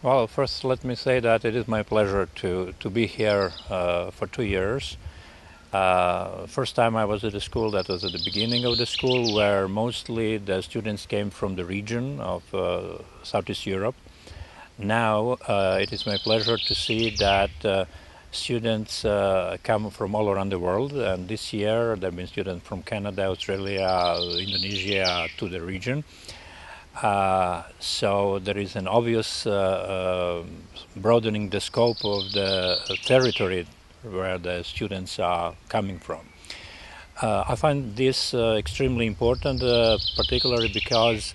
Well, first let me say that it is my pleasure to be here for 2 years. First time I was at the school, that was at the beginning of the school, where mostly the students came from the region of Southeast Europe. Now it is my pleasure to see that students come from all around the world, and this year there have been students from Canada, Australia, Indonesia to the region. So there is an obvious broadening the scope of the territory where the students are coming from. I find this extremely important, particularly because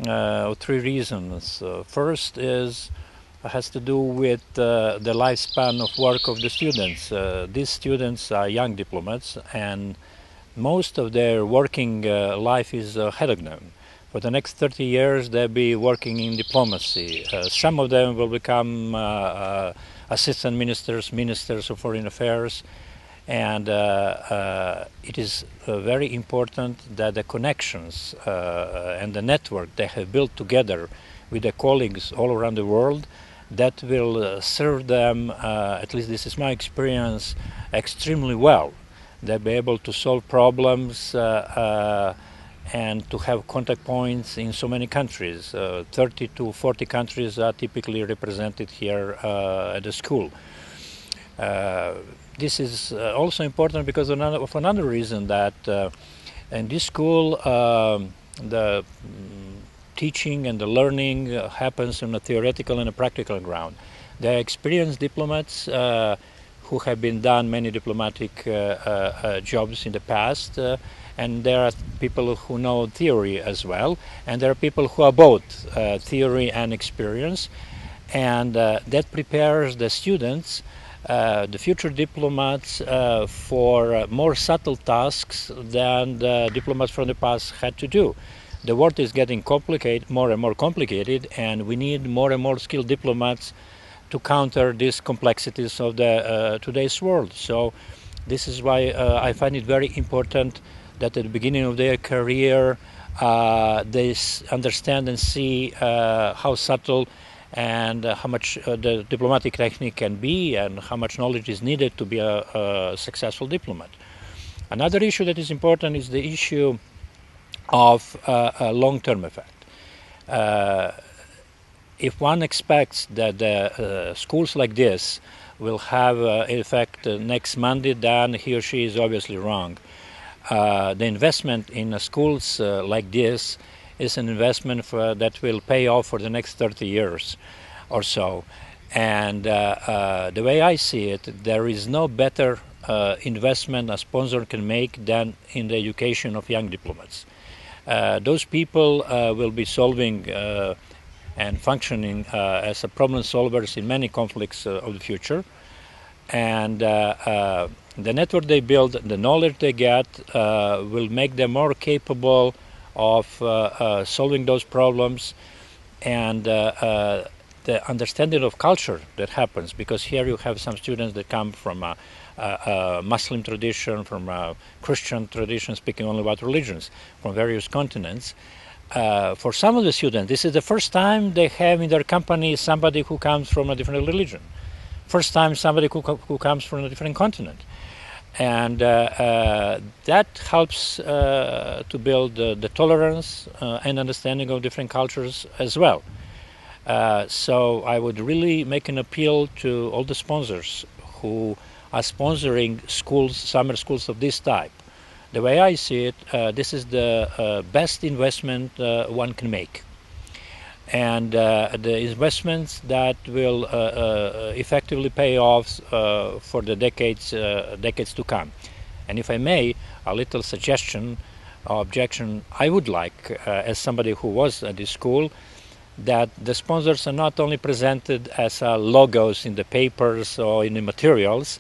of three reasons. First has to do with the lifespan of work of the students. These students are young diplomats, and most of their working life is ahead of them. For the next 30 years, they'll be working in diplomacy. Some of them will become assistant ministers, ministers of foreign affairs, and it is very important that the connections and the network they have built together with their colleagues all around the world, that will serve them, at least this is my experience, extremely well. They'll be able to solve problems and to have contact points in so many countries. 30 to 40 countries are typically represented here at the school. This is also important because of another reason, that in this school the teaching and the learning happens on a theoretical and a practical ground. They are experienced diplomats who have been done many diplomatic jobs in the past, and there are people who know theory as well, and there are people who are both theory and experience, and that prepares the students, the future diplomats, for more subtle tasks than the diplomats from the past had to do. The world is getting complicated, more and more complicated, and we need more and more skilled diplomats to counter these complexities of the today's world. So this is why I find it very important that at the beginning of their career they understand and see how subtle and how much the diplomatic technique can be, and how much knowledge is needed to be a successful diplomat. Another issue that is important is the issue of a long-term effect. If one expects that schools like this will have effect next Monday, then he or she is obviously wrong. The investment in schools like this is an investment that will pay off for the next 30 years or so. And the way I see it, there is no better investment a sponsor can make than in the education of young diplomats. Those people will be solving and functioning as a problem solvers in many conflicts of the future. And the network they build, the knowledge they get, will make them more capable of solving those problems, and the understanding of culture that happens, because here you have some students that come from a Muslim tradition, from a Christian tradition, speaking only about religions, from various continents. For some of the students, this is the first time they have in their company somebody who comes from a different religion. First time somebody who comes from a different continent. And that helps to build the tolerance and understanding of different cultures as well. So I would really make an appeal to all the sponsors who are sponsoring schools, summer schools of this type. The way I see it, this is the best investment one can make. And the investments that will effectively pay off for the decades to come. And if I may, a little suggestion or objection, I would like, as somebody who was at this school, that the sponsors are not only presented as logos in the papers or in the materials,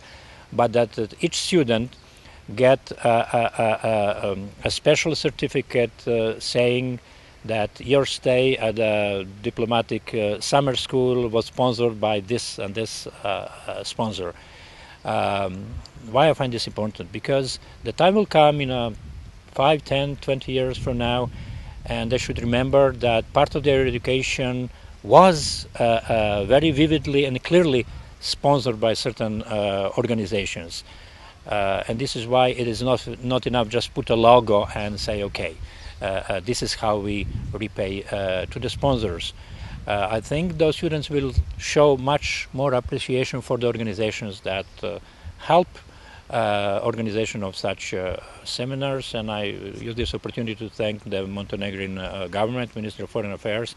but that each student get a special certificate saying that your stay at a diplomatic summer school was sponsored by this and this sponsor. Why I find this important? Because the time will come in 5, 10, 20 years from now, and they should remember that part of their education was very vividly and clearly sponsored by certain organizations. And this is why it is not enough just put a logo and say, okay, this is how we repay to the sponsors. I think those students will show much more appreciation for the organizations that help organization of such seminars, and I use this opportunity to thank the Montenegrin government, Ministry of Foreign Affairs,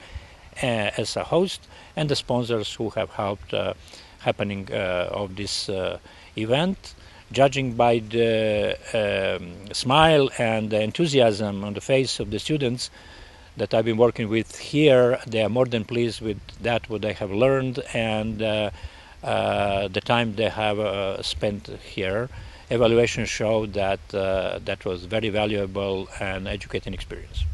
as a host, and the sponsors who have helped happening of this event. Judging by the smile and the enthusiasm on the face of the students that I've been working with here, they are more than pleased with that, what they have learned, and the time they have spent here. Evaluations show that that was very valuable and educating experience.